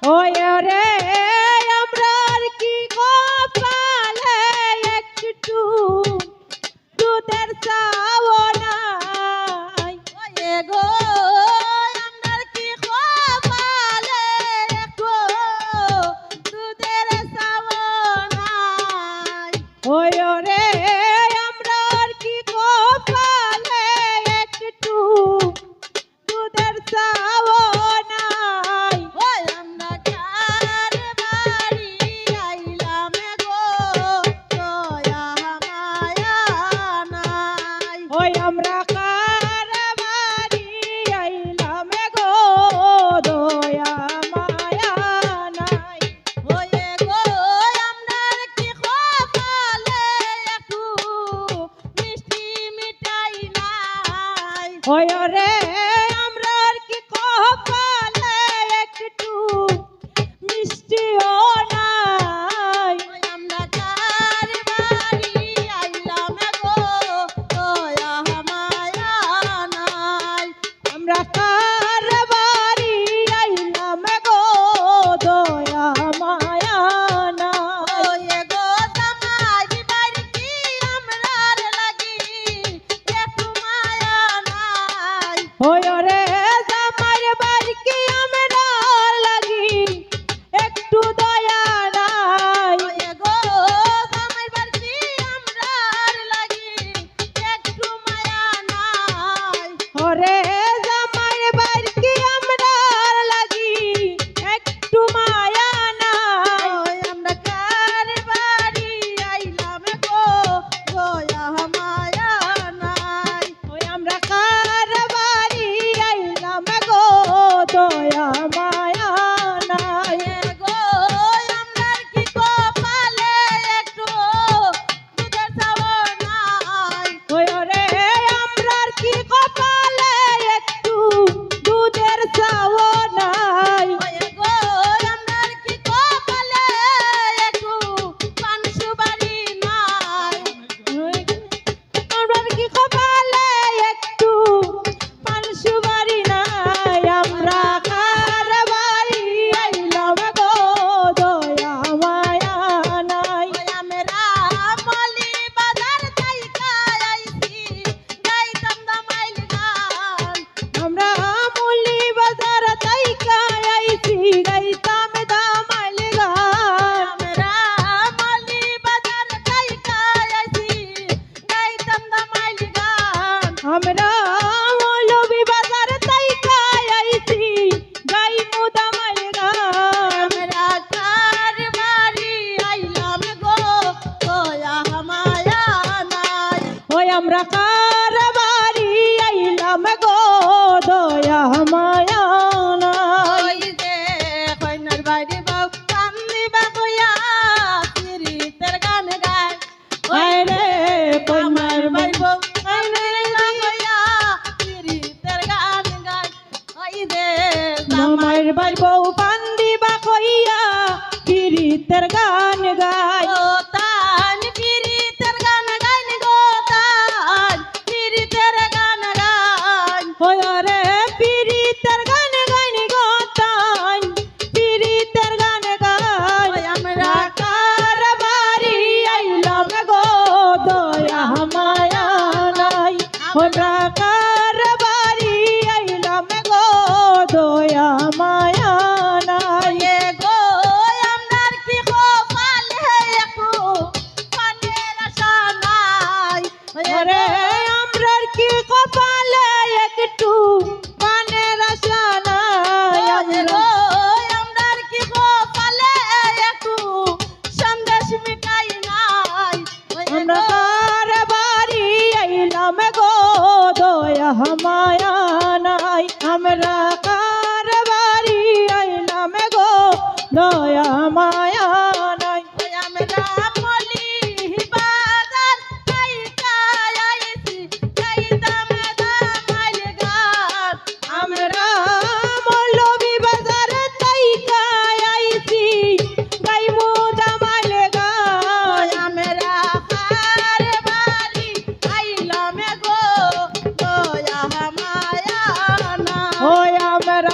ওই রে আমরার কি কপালে একটু দুধের চাও নাই ওয়ে গো আমরার কি কপালে একটু দুধের চাও নাই ওই রে আমরার কি কপালে একটু দুধের চাও নাই ওই আমরা কার বাড়ি আইলাম গো দয়া মায়া নাই ওই আমরা কার বাড়ি আইলাম গো দয়া মায়া নাই ওয়ে গো আমরার কি কপালে একটু মিষ্টি মিঠাই নাই ওই রে আমরার কি কপালে একটু মিষ্টিও নাই ওই আমরা কার বাড়ি আইলাম গো দয়া মায়া নাই আমরা কার বাড়ি আইলাম গো দয়া মায়া নাই ওয়ে গো জামাই বাড়ি কি আমরার লাগি একটু মায়া নাই ওই রে জামাই বাড়ি কি আমরা লাগি একটু দয়া নাই ওয়ে গো জামাই বাড়ি কি আমরার লাগি একটু মায়া নাই ওরে জামাই বাড়ি কি আমরা লাগি একটু মায়া নাই ওই আমরা কার বাড়ি আইলাম গো দয়া মায়া নাই ওই আমরা কার বাড়ি আইলাম গো দয়া মায়া নাই ওয়ে গো আমরার কি কপালে একটু দুধের চাও নাই ওই রে আমরার কি কপালে একটু দুধের চাও নাই ওয়ে গো আমরার কি কপালে একটু পান সুপারি নাই আমরার কি কপালে একটু পান সুপারি নাই আমরা কার বাড়ি আইলাম গো দয়া মায়া নাই ওই আমরা মলি বাজার থাইকা আইছি গাইতাম দামাইল গান আমরা মুলি বাজার তাইকা আইছি গাইতাম দামাইল গান আমরা মলি বাজার থাইকা আইছি গাইতাম দামাইল গান আমরা মৌলভী বাজার তাইকা আইছি গাইমু দামাইল গান আমরা কার বাড়ি আইলাম গো দয়া মায়া নাই ওই আমরা কার বাড়ি আইলাম গো দয়া মায়া নাই ওই যে কইনার বাড়ি বউ কান্দিবা কইয়া পিরিতের গান গায় ওই রে আমার কইমার বাড়ি বউ কান্দিবা কইয়া পিরিতের গান গায় ওই যে জামাই মামার বাড়ি বউ পান্দিবা কইয়া পিরিতের গান গায় ও তান পিরিতের গান গাইন গো তান পিরিতের গান গাইন ওই রে পিরিতের গান গাইনি গো তাই পিরিতের গান গায় ওই আমরা কার বাড়ি আইলাম গো দয়া মায়া নাই আমরা কার বাড়ি আইলাম গো দয়া মায়া নাই এ গো আমরার কি কপালে একটু পানের আশা নাই ওরে আমরার কি কপালে একটু পানের আশা নাই এ গো আমরার কি কপালে একটু সন্দেশ মিঠাই নাই আমরা কার বাড়ি আইলাম গো দয়া মায়া নাই আমরা কার বাড়ি আইলাম গো দয়া মায়া নাই আমরা মলি বাজার থাইকা আইছি গাইতাম দামাইল গান আমরা মৌলভী বাজার তাইকা আইছি গাইমু দামাইল গান আমরা কার বাড়ি আইলাম গো দয়া মায়া নাই ওই আমরা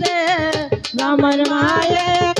যে আমার মায়ে